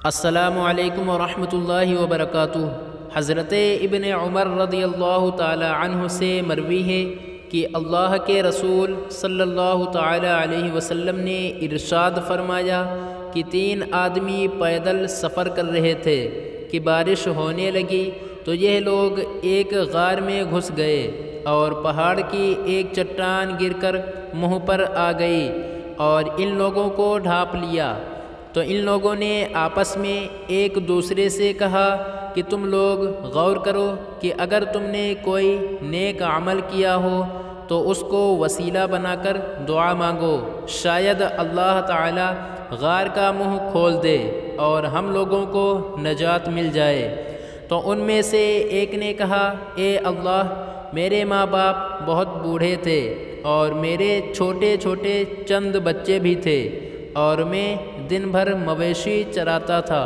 السلام علیکم ورحمۃ اللہ وبرکاتہ۔ حضرت ابن عمر رضی اللہ تعالی عنہ سے مروی ہے کہ اللہ کے رسول صلی اللہ تعالی علیہ وسلم نے ارشاد فرمایا کہ 3 آدمی پیدل سفر کر رہے تھے کہ بارش ہونے لگی تو یہ لوگ ایک غار میں گھس گئے اور پہاڑ کی ایک چٹان گر کر منہ پر آ گئی اور ان لوگوں کو ڈھانپ لیا۔ تو ان لوگوں نے آپس میں ایک دوسرے سے کہا کہ تم لوگ غور کرو کہ اگر تم نے کوئی نیک عمل کیا ہو تو اس کو وسیلہ بنا کر دعا مانگو، شاید اللہ تعالی غار کا منہ کھول دے اور ہم لوگوں کو نجات مل جائے۔ تو ان میں سے ایک نے کہا، اے اللہ، میرے ماں باپ بہت بوڑھے تھے اور میرے چھوٹے چھوٹے چند بچے بھی تھے اور میں دن بھر مویشی چراتا تھا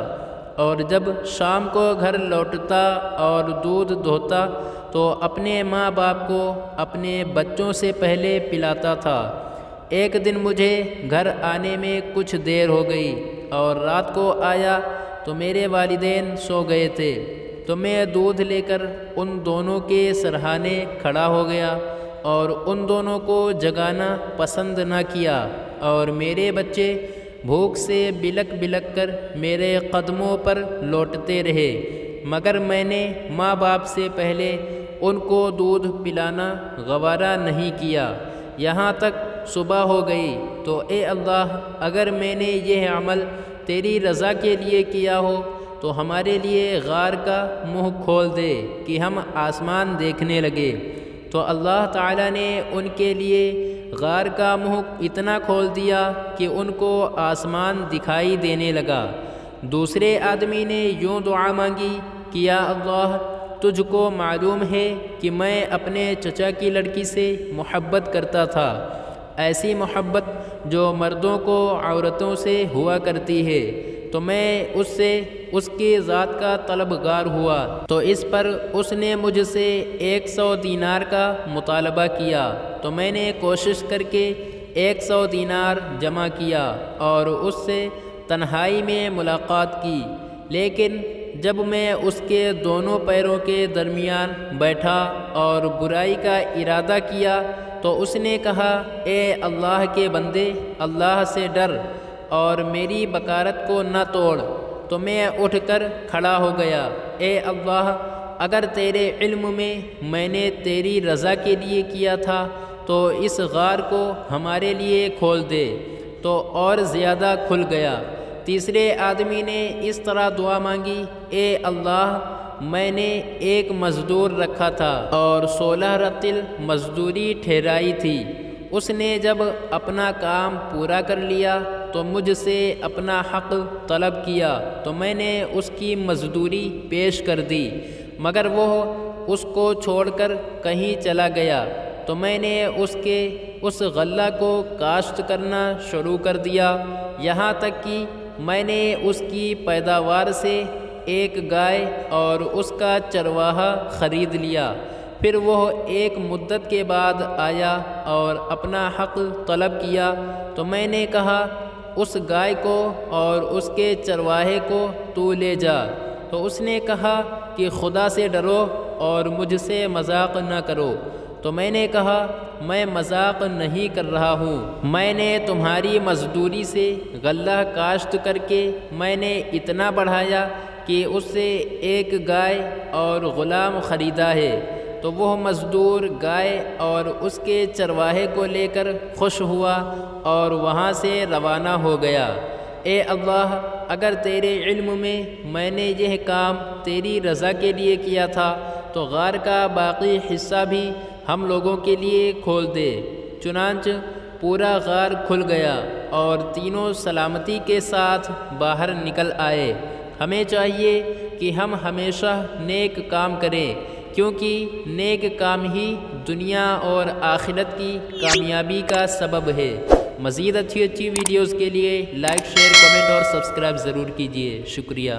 اور جب شام کو گھر لوٹتا اور دودھ دھوتا تو اپنے ماں باپ کو اپنے بچوں سے پہلے پلاتا تھا۔ ایک دن مجھے گھر آنے میں کچھ دیر ہو گئی اور رات کو آیا تو میرے والدین سو گئے تھے، تو میں دودھ لے کر ان دونوں کے سرہانے کھڑا ہو گیا اور ان دونوں کو جگانا پسند نہ کیا، اور میرے بچے بھوک سے بلک بلک کر میرے قدموں پر لوٹتے رہے، مگر میں نے ماں باپ سے پہلے ان کو دودھ پلانا گوارا نہیں کیا، یہاں تک صبح ہو گئی۔ تو اے اللہ، اگر میں نے یہ عمل تیری رضا کے لیے کیا ہو تو ہمارے لیے غار کا منہ کھول دے کہ ہم آسمان دیکھنے لگے۔ تو اللہ تعالیٰ نے ان کے لیے غار کا منہ اتنا کھول دیا کہ ان کو آسمان دکھائی دینے لگا۔ دوسرے آدمی نے یوں دعا مانگی کہ یا اللہ، تجھ کو معلوم ہے کہ میں اپنے چچا کی لڑکی سے محبت کرتا تھا، ایسی محبت جو مردوں کو عورتوں سے ہوا کرتی ہے، تو میں اس سے اس کی ذات کا طلبگار ہوا۔ تو اس پر اس نے مجھ سے 100 دینار کا مطالبہ کیا، تو میں نے کوشش کر کے 100 دینار جمع کیا اور اس سے تنہائی میں ملاقات کی، لیکن جب میں اس کے دونوں پیروں کے درمیان بیٹھا اور برائی کا ارادہ کیا تو اس نے کہا، اے اللہ کے بندے، اللہ سے ڈر اور میری بکارت کو نہ توڑ۔ تو میں اٹھ کر کھڑا ہو گیا، اے اللہ، اگر تیرے علم میں نے تیری رضا کے لیے کیا تھا تو اس غار کو ہمارے لیے کھول دے، تو اور زیادہ کھل گیا۔ تیسرے آدمی نے اس طرح دعا مانگی، اے اللہ، میں نے ایک مزدور رکھا تھا اور 16 رطل مزدوری ٹھہرائی تھی، اس نے جب اپنا کام پورا کر لیا تو مجھ سے اپنا حق طلب کیا، تو میں نے اس کی مزدوری پیش کر دی، مگر وہ اس کو چھوڑ کر کہیں چلا گیا، تو میں نے اس غلہ کو کاشت کرنا شروع کر دیا، یہاں تک کہ میں نے اس کی پیداوار سے ایک گائے اور اس کا چرواہا خرید لیا۔ پھر وہ ایک مدت کے بعد آیا اور اپنا حق طلب کیا، تو میں نے کہا، اس گائے کو اور اس کے چرواہے کو تو لے جا۔ تو اس نے کہا کہ خدا سے ڈرو اور مجھ سے مذاق نہ کرو۔ تو میں نے کہا، میں مذاق نہیں کر رہا ہوں، میں نے تمہاری مزدوری سے غلہ کاشت کر کے میں نے اتنا بڑھایا کہ اس سے ایک گائے اور غلام خریدا ہے۔ تو وہ مزدور گائے اور اس کے چرواہے کو لے کر خوش ہوا اور وہاں سے روانہ ہو گیا۔ اے اللہ، اگر تیرے علم میں نے یہ کام تیری رضا کے لیے کیا تھا تو غار کا باقی حصہ بھی ہم لوگوں کے لیے کھول دے۔ چنانچہ پورا غار کھل گیا اور تینوں سلامتی کے ساتھ باہر نکل آئے۔ ہمیں چاہیے کہ ہم ہمیشہ نیک کام کریں، کیونکہ نیک کام ہی دنیا اور آخرت کی کامیابی کا سبب ہے۔ مزید اچھی ویڈیوز کے لیے لائک، شیئر، کمنٹ اور سبسکرائب ضرور کیجیے۔ شکریہ۔